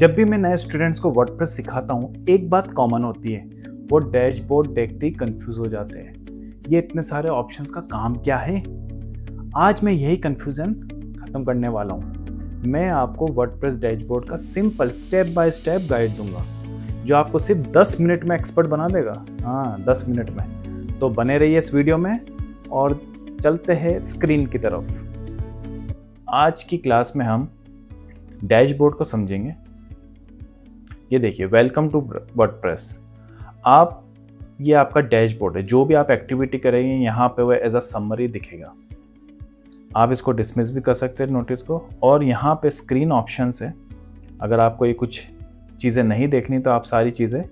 जब भी मैं नए स्टूडेंट्स को वर्डप्रेस सिखाता हूँ, एक बात कॉमन होती है, वो डैशबोर्ड देखते ही कंफ्यूज हो जाते हैं। ये इतने सारे ऑप्शंस का काम क्या है? आज मैं यही कंफ्यूजन खत्म करने वाला हूँ। मैं आपको वर्डप्रेस डैशबोर्ड का simple step by step guide दूंगा, जो आपको सिर्फ 10 मिनट में एक्सपर्ट बना देगा। हाँ, 10 मिनट में। तो बने रहिए इस वीडियो में और चलते हैं स्क्रीन की तरफ। आज की क्लास में हम डैशबोर्ड को समझेंगे। ये देखिए, वेलकम टू वर्डप्रेस। ये आपका डैशबोर्ड है। जो भी आप एक्टिविटी करेंगे यहाँ पे वो एज अ समरी दिखेगा। आप इसको डिसमिस भी कर सकते हैं नोटिस को। और यहाँ पे स्क्रीन ऑप्शंस है। अगर आपको ये कुछ चीज़ें नहीं देखनी तो आप सारी चीज़ें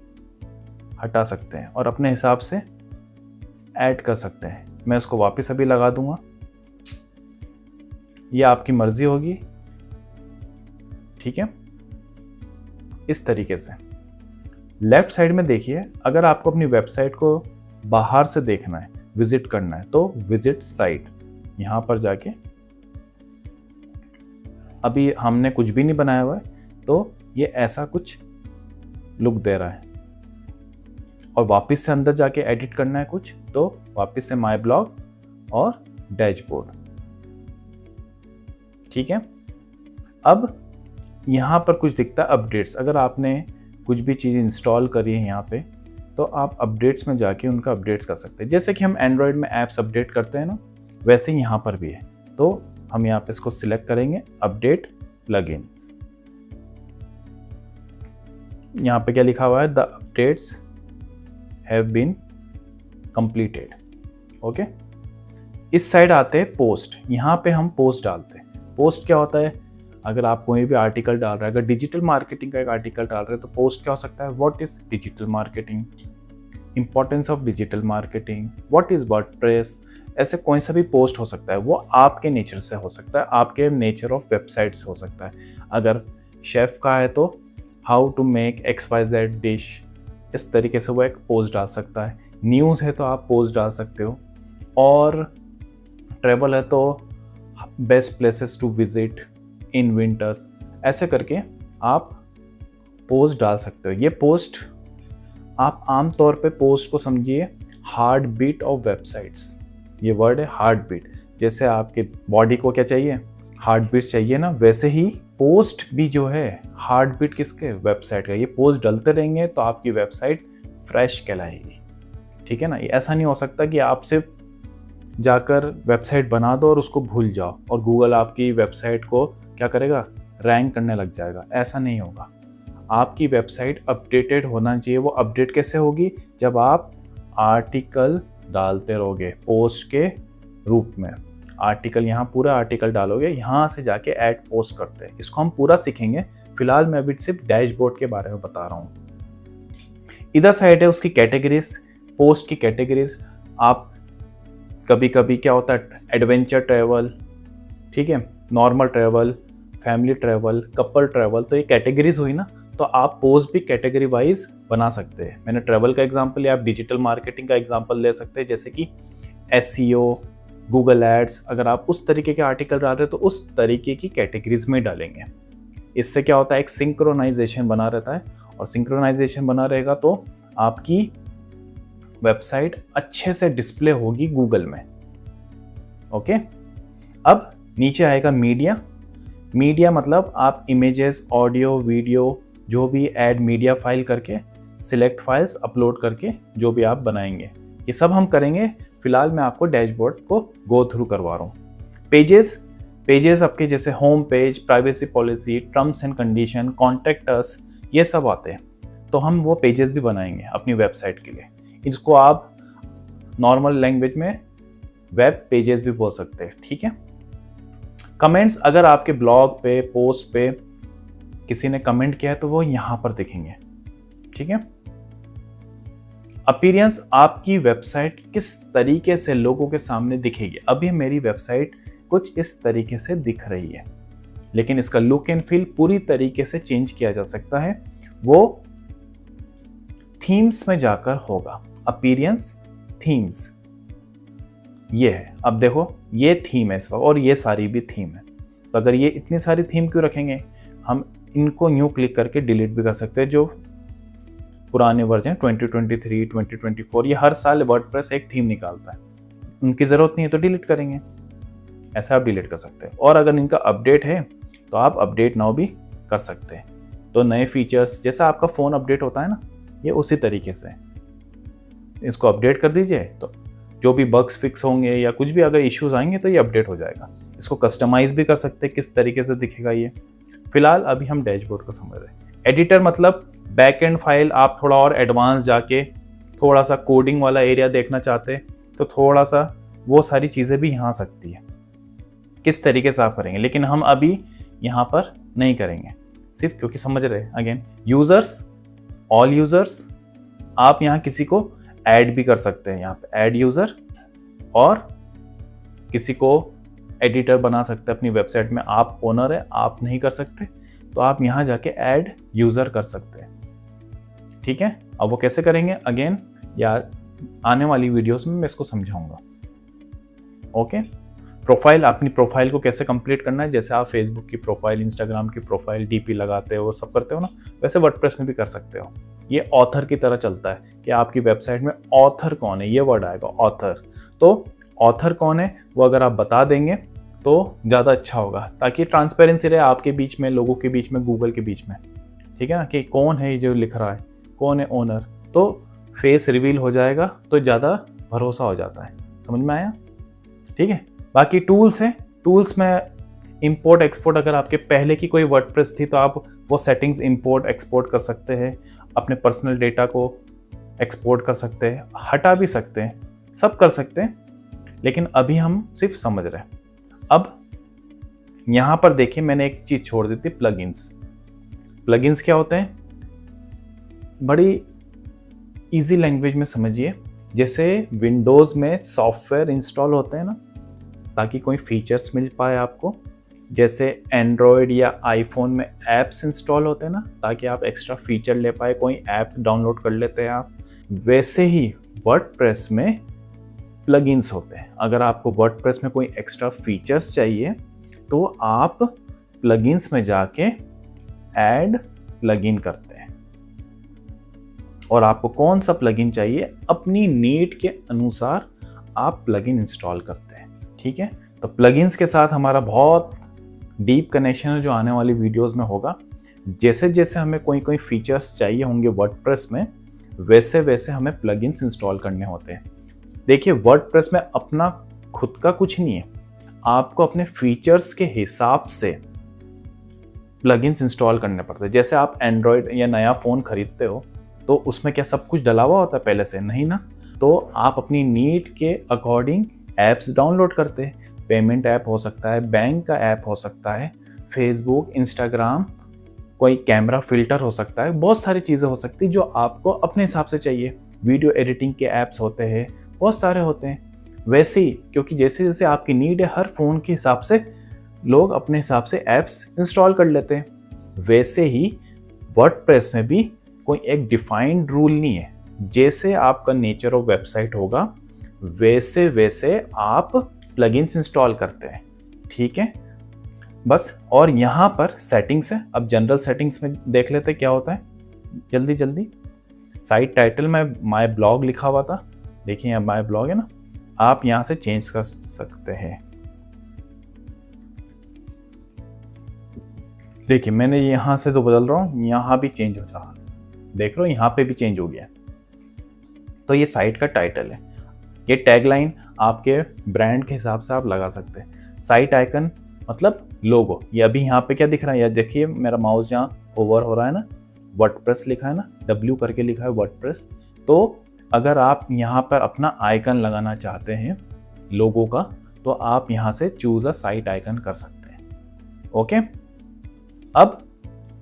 हटा सकते हैं और अपने हिसाब से ऐड कर सकते हैं। मैं इसको वापस अभी लगा दूंगा। ये आपकी मर्जी होगी, ठीक है। इस तरीके से लेफ्ट साइड में देखिए, अगर आपको अपनी वेबसाइट को बाहर से देखना है, विजिट करना है, तो विजिट साइट यहां पर जाके, अभी हमने कुछ भी नहीं बनाया हुआ है तो ये ऐसा कुछ लुक दे रहा है। और वापस से अंदर जाके एडिट करना है कुछ, तो वापस से माय ब्लॉग और डैशबोर्ड, ठीक है। अब यहाँ पर कुछ दिखता है अपडेट्स। अगर आपने कुछ भी चीज़ इंस्टॉल करी है यहाँ पे, तो आप अपडेट्स में जाके उनका अपडेट्स कर सकते हैं। जैसे कि हम एंड्रॉयड में ऐप्स अपडेट करते हैं ना, वैसे ही यहाँ पर भी है। तो हम यहाँ पे इसको सिलेक्ट करेंगे, अपडेट प्लगइन्स। यहाँ पे क्या लिखा हुआ है? The updates have been completed. Okay, इस साइड आते हैं पोस्ट। यहाँ पे हम पोस्ट डालते हैं। पोस्ट क्या होता है? अगर आप कोई भी आर्टिकल डाल रहे हैं, अगर डिजिटल मार्केटिंग का एक आर्टिकल डाल रहे हैं, तो पोस्ट क्या हो सकता है? What is digital marketing, importance of digital marketing, what is WordPress. ऐसे कोई सा भी पोस्ट हो सकता है। वो आपके नेचर से हो सकता है, आपके नेचर ऑफ वेबसाइट से हो सकता है। अगर शेफ का है तो how to make XYZ dish, इस तरीके से वो एक पोस्ट डाल सकता है। न्यूज़ है तो आप पोस्ट डाल सकते हो। और ट्रैवल है तो best places to visit in winters, ऐसे करके आप पोस्ट डाल सकते हो। ये पोस्ट आप आमतौर पे पोस्ट को समझिए हार्ट बीट ऑफ वेबसाइट्स। ये वर्ड है हार्ट बीट। जैसे आपके बॉडी को क्या चाहिए? हार्ट बीट चाहिए ना, वैसे ही पोस्ट भी जो है हार्ट बीट किसके? वेबसाइट का। ये पोस्ट डलते रहेंगे तो आपकी वेबसाइट फ्रेश कहलाएगी, ठीक है ना। ये ऐसा नहीं हो सकता कि आप सिर्फ जाकर वेबसाइट बना दो और उसको भूल जाओ और गूगल आपकी वेबसाइट को क्या करेगा? रैंक करने लग जाएगा। ऐसा नहीं होगा। आपकी वेबसाइट अपडेटेड होना चाहिए। वो अपडेट कैसे होगी? जब आप आर्टिकल डालते रहोगे पोस्ट के रूप में। आर्टिकल, यहाँ पूरा आर्टिकल डालोगे, यहाँ से जाके ऐड पोस्ट करते हैं। इसको हम पूरा सीखेंगे। फिलहाल मैं अभी सिर्फ डैशबोर्ड के बारे में बता रहा हूँ। इधर साइड है उसकी कैटेगरीज, पोस्ट की कैटेगरीज। आप कभी कभी क्या होता है? एडवेंचर ट्रैवल, ठीक है, normal travel, family travel, couple travel, तो ये कैटेगरीज हुई ना। तो आप पोस्ट भी कैटेगरी वाइज बना सकते हैं। मैंने ट्रैवल का एग्जांपल लिया, आप डिजिटल मार्केटिंग का एग्जांपल ले सकते हैं, जैसे कि SEO, गूगल एड्स। अगर आप उस तरीके के आर्टिकल डाल रहे हैं तो उस तरीके की कैटेगरीज में डालेंगे। इससे क्या होता है? एक सिंक्रोनाइजेशन बना रहता है, और सिंक्रोनाइजेशन बना रहेगा तो आपकी वेबसाइट अच्छे से डिस्प्ले होगी गूगल में। ओके, अब नीचे आएगा मीडिया। मीडिया मतलब आप इमेजेस, ऑडियो, वीडियो, जो भी ऐड मीडिया फाइल करके, सिलेक्ट फाइल्स अपलोड करके जो भी आप बनाएंगे, ये सब हम करेंगे। फिलहाल मैं आपको डैशबोर्ड को गो थ्रू करवा रहा हूँ। पेजेस आपके जैसे home page, privacy policy, terms and condition, contact us, ये सब आते हैं। तो हम वो पेजेस भी बनाएंगे अपनी वेबसाइट के लिए। इसको आप नॉर्मल लैंग्वेज में वेब पेजेस भी बोल सकते हैं, ठीक है। कमेंट्स, अगर आपके ब्लॉग पे, पोस्ट पे किसी ने कमेंट किया है तो वो यहां पर दिखेंगे, ठीक है। अपीयरेंस, आपकी वेबसाइट किस तरीके से लोगों के सामने दिखेगी। अभी मेरी वेबसाइट कुछ इस तरीके से दिख रही है, लेकिन इसका लुक एंड फील पूरी तरीके से चेंज किया जा सकता है। वो थीम्स में जाकर होगा। अपीयरेंस, थीम्स, ये है। अब देखो, ये थीम है इस वक्त और ये सारी भी थीम है। तो अगर ये इतनी सारी थीम क्यों रखेंगे? हम इनको यूँ क्लिक करके डिलीट भी कर सकते हैं। जो पुराने वर्जन 2023, 2024, ये हर साल वर्डप्रेस एक थीम निकालता है, उनकी ज़रूरत नहीं है तो डिलीट करेंगे, ऐसा आप डिलीट कर सकते हैं। और अगर इनका अपडेट है तो आप अपडेट नाउ भी कर सकते हैं। तो नए फीचर्स, जैसा आपका फ़ोन अपडेट होता है ना, ये उसी तरीके से इसको अपडेट कर दीजिए, तो जो भी बग्स फिक्स होंगे या कुछ भी अगर इश्यूज आएंगे तो ये अपडेट हो जाएगा। इसको कस्टमाइज भी कर सकते हैं, किस तरीके से दिखेगा ये। फिलहाल अभी हम डैशबोर्ड को समझ रहे हैं। एडिटर मतलब बैक एंड फाइल, आप थोड़ा और एडवांस जाके थोड़ा सा कोडिंग वाला एरिया देखना चाहते हैं तो थोड़ा सा वो सारी चीज़ें भी यहाँ आ सकती है, किस तरीके से आप करेंगे। लेकिन हम अभी यहाँ पर नहीं करेंगे, सिर्फ क्योंकि समझ रहे हैं। अगेन यूज़र्स, ऑल यूज़र्स, आप यहाँ किसी को ऐड भी कर सकते हैं, यहाँ पे ऐड यूज़र, और किसी को एडिटर बना सकते हैं अपनी वेबसाइट में। आप ओनर है, आप नहीं कर सकते तो आप यहाँ जाके ऐड यूज़र कर सकते हैं, ठीक है। अब वो कैसे करेंगे अगेन यार आने वाली वीडियोस में मैं इसको समझाऊंगा। ओके, प्रोफाइल, अपनी प्रोफाइल को कैसे कंप्लीट करना है, जैसे आप फेसबुक की प्रोफाइल, इंस्टाग्राम की प्रोफाइल, डीपी लगाते हो, वो सब करते हो ना, वैसे वर्डप्रेस में भी कर सकते हो। ये ऑथर की तरह चलता है कि आपकी वेबसाइट में ऑथर कौन है, ये वर्ड आएगा ऑथर। तो ऑथर कौन है वो अगर आप बता देंगे तो ज़्यादा अच्छा होगा, ताकि ट्रांसपेरेंसी रहे आपके बीच में, लोगों के बीच में, गूगल के बीच में, ठीक है ना, कि कौन है ये जो लिख रहा है, कौन है ओनर। तो फेस रिवील हो जाएगा तो ज़्यादा भरोसा हो जाता है। समझ में आया, ठीक है। बाकी टूल्स हैं, टूल्स में इंपोर्ट एक्सपोर्ट, अगर आपके पहले की कोई वर्डप्रेस थी तो आप वो सेटिंग्स इंपोर्ट एक्सपोर्ट कर सकते हैं, अपने पर्सनल डेटा को एक्सपोर्ट कर सकते हैं, हटा भी सकते हैं, सब कर सकते हैं। लेकिन अभी हम सिर्फ समझ रहे हैं। अब यहाँ पर देखिए मैंने एक चीज़ छोड़ दी थी, प्लगइन्स। प्लगइन्स क्या होते हैं, बड़ी इजी लैंग्वेज में समझिए। जैसे विंडोज़ में सॉफ्टवेयर इंस्टॉल होते हैं ना, ताकि कोई फीचर्स मिल पाए आपको, जैसे एंड्रॉयड या आईफोन में ऐप्स इंस्टॉल होते हैं ना, ताकि आप एक्स्ट्रा फीचर ले पाए, कोई ऐप डाउनलोड कर लेते हैं आप, वैसे ही वर्डप्रेस में प्लगइन्स होते हैं। अगर आपको वर्डप्रेस में कोई एक्स्ट्रा फीचर्स चाहिए तो आप प्लगइन्स में जाके ऐड प्लगइन करते हैं, और आपको कौन सा प्लगइन चाहिए अपनी नीड के अनुसार आप प्लगइन इंस्टॉल करते हैं, ठीक है। तो प्लगइन्स के साथ हमारा बहुत डीप कनेक्शन है जो आने वाली वीडियोस में होगा। जैसे जैसे हमें कोई कोई फीचर्स चाहिए होंगे वर्डप्रेस में, वैसे वैसे हमें प्लगइन्स इंस्टॉल करने होते हैं। देखिए वर्डप्रेस में अपना खुद का कुछ नहीं है, आपको अपने फीचर्स के हिसाब से प्लगइन्स इंस्टॉल करने पड़ते हैं। जैसे आप एंड्रॉयड या नया फ़ोन खरीदते हो तो उसमें क्या सब कुछ डला हुआ होता है पहले से? नहीं ना। तो आप अपनी नीड के अकॉर्डिंग ऐप्स डाउनलोड करते हैं। पेमेंट ऐप हो सकता है, बैंक का ऐप हो सकता है, फेसबुक, इंस्टाग्राम, कोई कैमरा फिल्टर हो सकता है, बहुत सारी चीज़ें हो सकती है जो आपको अपने हिसाब से चाहिए। वीडियो एडिटिंग के ऐप्स होते हैं, बहुत सारे होते हैं। वैसे ही क्योंकि जैसे जैसे आपकी नीड है, हर फ़ोन के हिसाब से लोग अपने हिसाब से ऐप्स इंस्टॉल कर लेते हैं। वैसे ही वर्डप्रेस में भी कोई एक डिफाइंड रूल नहीं है। जैसे आपका नेचर ऑफ वेबसाइट होगा वैसे वैसे आप प्लगइन्स इंस्टॉल करते हैं, ठीक है बस। और यहाँ पर सेटिंग्स है। अब जनरल सेटिंग्स में देख लेते क्या होता है जल्दी जल्दी। साइट टाइटल में माय ब्लॉग लिखा हुआ था, देखिए यहाँ माय ब्लॉग है ना, आप यहाँ से चेंज कर सकते हैं। देखिए मैंने यहाँ से तो बदल रहा हूँ, यहाँ भी चेंज हो रहा, देख लो यहाँ पे भी चेंज हो गया। तो ये साइट का टाइटल है। ये टैगलाइन आपके ब्रांड के हिसाब से आप लगा सकते हैं। साइट आइकन मतलब लोगो। ये अभी यहाँ पे क्या दिख रहा है, ये देखिए मेरा माउस जहाँ ओवर हो रहा है ना, वर्डप्रेस लिखा है ना, W करके लिखा है वर्डप्रेस। तो अगर आप यहाँ पर अपना आइकन लगाना चाहते हैं लोगो का, तो आप यहाँ से चूज अ साइट आइकन कर सकते हैं। ओके, अब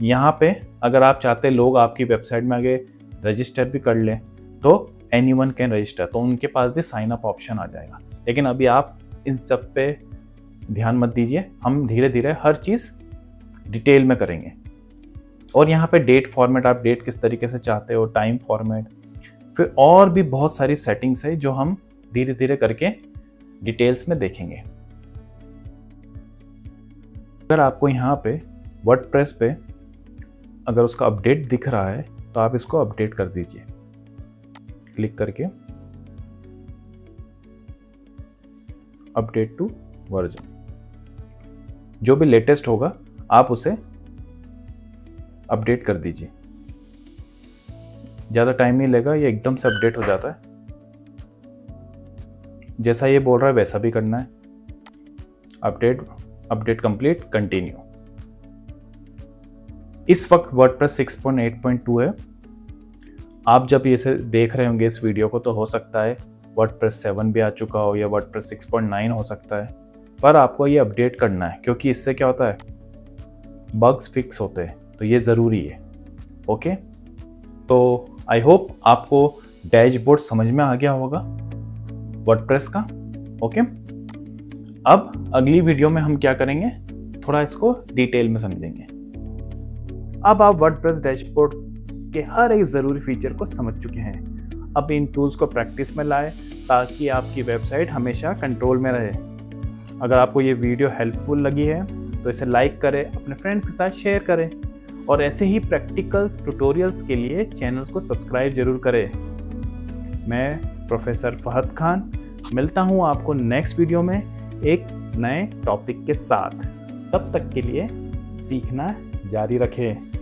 यहाँ पे अगर आप चाहते हैं लोग आपकी वेबसाइट में आगे रजिस्टर भी कर लें तो एनीवन कैन रजिस्टर, तो उनके पास भी साइन अप ऑप्शन आ जाएगा। लेकिन अभी आप इन सब पे ध्यान मत दीजिए, हम धीरे धीरे हर चीज़ डिटेल में करेंगे। और यहाँ पे डेट फॉर्मेट, आप डेट किस तरीके से चाहते हो, टाइम फॉर्मेट, फिर और भी बहुत सारी सेटिंग्स है जो हम धीरे धीरे करके डिटेल्स में देखेंगे। अगर आपको यहाँ पे वर्डप्रेस पे अगर उसका अपडेट दिख रहा है तो आप इसको अपडेट कर दीजिए, क्लिक करके अपडेट टू वर्जन। जो भी लेटेस्ट होगा आप उसे अपडेट कर दीजिए। ज़्यादा टाइम नहीं लेगा, ये एकदम से अपडेट हो जाता है। जैसा ये बोल रहा है वैसा भी करना है। Update complete, continue. इस वक्त वर्डप्रेस 6.8.2 है। आप जब इसे देख रहे होंगे इस वीडियो को तो हो सकता है वर्डप्रेस 7 भी आ चुका हो या वर्डप्रेस 6.9 हो सकता है, पर आपको ये अपडेट करना है क्योंकि इससे क्या होता है, बग्स फिक्स होते हैं, तो ये ज़रूरी है। ओके, तो आई होप आपको डैशबोर्ड समझ में आ गया होगा वर्डप्रेस का। ओके, अब अगली वीडियो में हम क्या करेंगे, थोड़ा इसको डिटेल में समझेंगे। अब आप वर्डप्रेस डैशबोर्ड के हर एक ज़रूरी फीचर को समझ चुके हैं। अब इन टूल्स को प्रैक्टिस में लाएं ताकि आपकी वेबसाइट हमेशा कंट्रोल में रहे। अगर आपको ये वीडियो हेल्पफुल लगी है तो इसे लाइक करें, अपने फ्रेंड्स के साथ शेयर करें और ऐसे ही प्रैक्टिकल्स ट्यूटोरियल्स के लिए चैनल को सब्सक्राइब जरूर करें। मैं प्रोफेसर फहद खान मिलता हूँ आपको नेक्स्ट वीडियो में एक नए टॉपिक के साथ। तब तक के लिए सीखना जारी रखें।